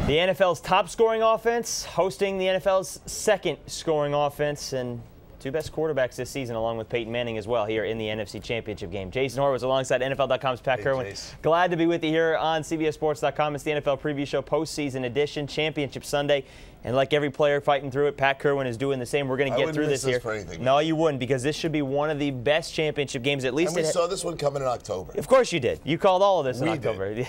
The NFL's top scoring offense hosting the NFL's second scoring offense, and two best quarterbacks this season, along with Peyton Manning as well, here in the NFC Championship game. Jason Horowitz alongside NFL.com's Pat Kirwan. Glad to be with you here on CBSSports.com. It's the NFL Preview Show postseason edition, Championship Sunday. And like every player fighting through it, Pat Kirwan is doing the same. We're going to get through this here. No, you wouldn't, because this should be one of the best championship games, at least. And we saw this one coming in October. Of course you did. You called all of this in October.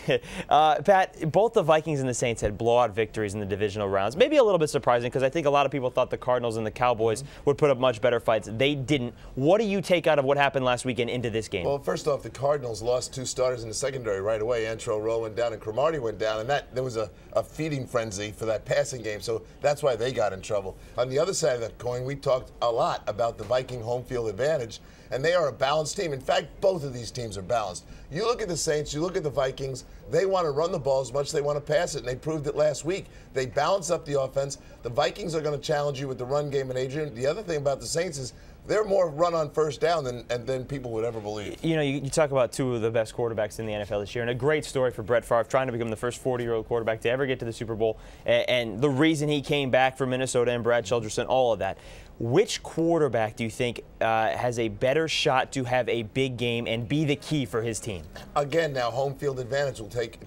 Pat, both the Vikings and the Saints had blowout victories in the divisional rounds. Maybe a little bit surprising, because I think a lot of people thought the Cardinals and the Cowboys would put up much better fights. They didn't. What do you take out of what happened last weekend into this game? Well, first off, the Cardinals lost two starters in the secondary right away. Antrell Rowe went down and Cromartie went down, and there was a feeding frenzy for that passing game, so that's why they got in trouble. On the other side of that coin, we talked a lot about the Viking home field advantage, and they are a balanced team. In fact, both of these teams are balanced. You look at the Saints, you look at the Vikings, they want to run the ball as much as they want to pass it, and they proved it last week. They balance up the offense. The Vikings are going to challenge you with the run game and Adrian. The other thing about the Saints is they're more run on first down than people would ever believe. You know, you talk about two of the best quarterbacks in the NFL this year, and a great story for Brett Favre, trying to become the first 40-year-old quarterback to ever get to the Super Bowl, and the reason he came back from Minnesota and Brad Childress, all of that. Which quarterback do you think has a better shot to have a big game and be the key for his team? Again, now home field advantage will take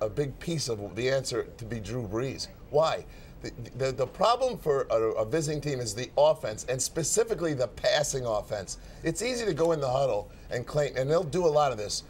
a big piece of the answer to be Drew Brees. Why? The problem for a visiting team is the offense, and specifically the passing offense. It's easy to go in the huddle and claim, and they'll do a lot of this.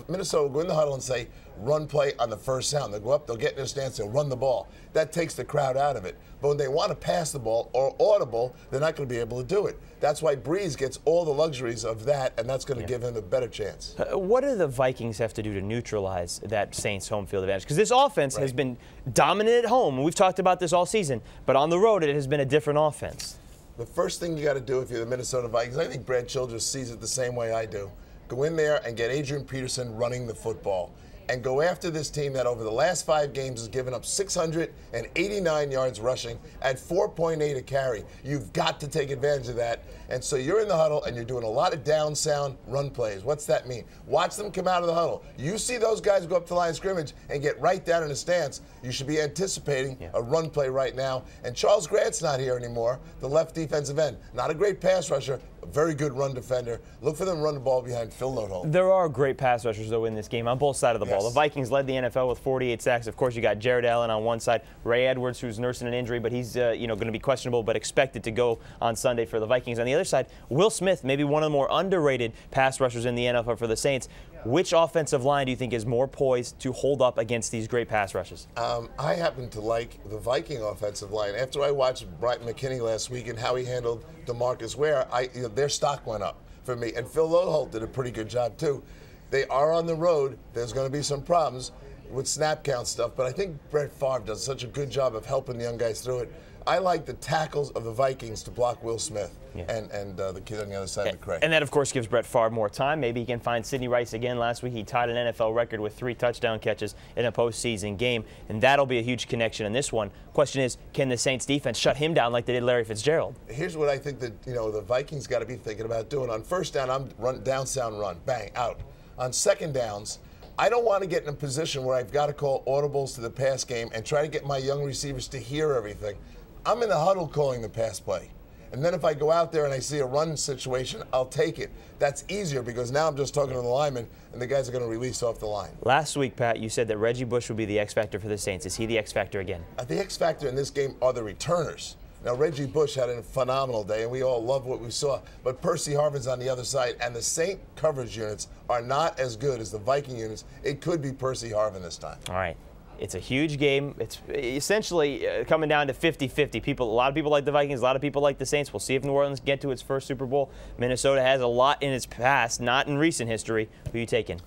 Minnesota will go in the huddle and say, run play on the first sound. They'll go up, they'll get in their stance, they'll run the ball. That takes the crowd out of it. But when they want to pass the ball or audible, they're not going to be able to do it. That's why Brees gets all the luxuries of that, and that's going to give him a better chance. What do the Vikings have to do to neutralize that Saints home field advantage? Because this offense has been dominant at home, and we've talked about this all season, but on the road it has been a different offense. The first thing you got to do if you're the Minnesota Vikings, I think Brad Childress sees it the same way I do. Go in there and get Adrian Peterson running the football, and go after this team that over the last 5 games has given up 689 yards rushing at 4.8 a carry. You've got to take advantage of that. And so you're in the huddle and you're doing a lot of down sound run plays. What's that mean? Watch them come out of the huddle. You see those guys go up to the line of scrimmage and get right down in a stance. You should be anticipating a run play right now. And Charles Grant's not here anymore, the left defensive end. Not a great pass rusher, a very good run defender. Look for them to run the ball behind Phil Notholm. There are great pass rushers, though, in this game on both sides of the ball. The Vikings led the NFL with 48 sacks. Of course, you got Jared Allen on one side, Ray Edwards, who's nursing an injury, but he's going to be questionable, but expected to go on Sunday for the Vikings. On the other side, Will Smith, maybe one of the more underrated pass rushers in the NFL for the Saints. Which offensive line do you think is more poised to hold up against these great pass rushes? I happen to like the Viking offensive line. After I watched Bryton McKinney last week and how he handled DeMarcus Ware, their stock went up for me. And Phil Notholm did a pretty good job, too. They are on the road. There's going to be some problems with snap count stuff, but I think Brett Favre does such a good job of helping the young guys through it. I like the tackles of the Vikings to block Will Smith and the kid on the other side of the crack. And that, of course, gives Brett Favre more time. Maybe he can find Sidney Rice again. Last week, he tied an NFL record with 3 touchdown catches in a postseason game, and that'll be a huge connection in this one. Question is, can the Saints defense shut him down like they did Larry Fitzgerald? Here's what I think that the Vikings got to be thinking about doing. On first down, I'm down, sound, run, bang, out. On second downs, I don't want to get in a position where I've got to call audibles to the pass game and try to get my young receivers to hear everything. I'm in the huddle calling the pass play. And then if I go out there and I see a run situation, I'll take it. That's easier because now I'm just talking to the lineman and the guys are going to release off the line. Last week, Pat, you said that Reggie Bush would be the X factor for the Saints. Is he the X factor again? The X factor in this game are the returners. Now, Reggie Bush had a phenomenal day, and we all love what we saw. But Percy Harvin's on the other side, and the Saint coverage units are not as good as the Viking units. It could be Percy Harvin this time. All right. It's a huge game. It's essentially coming down to 50-50. A lot of people like the Vikings. A lot of people like the Saints. We'll see if New Orleans get to its first Super Bowl. Minnesota has a lot in its past, not in recent history. Who are you taking?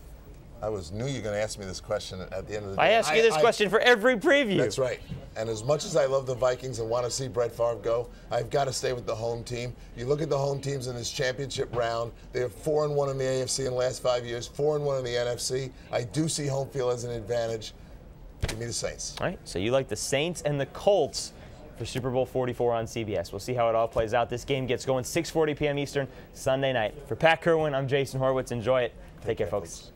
I knew you were going to ask me this question at the end of the day. I ask you this question for every preview. That's right. And as much as I love the Vikings and want to see Brett Favre go, I've got to stay with the home team. You look at the home teams in this championship round, they have 4-1 in the AFC in the last 5 years, 4-1 in the NFC. I do see home field as an advantage. Give me the Saints. All right, so you like the Saints and the Colts for Super Bowl 44 on CBS. We'll see how it all plays out. This game gets going 6:40 p.m. Eastern, Sunday night. For Pat Kirwan, I'm Jason Horowitz. Enjoy it. Take care, folks.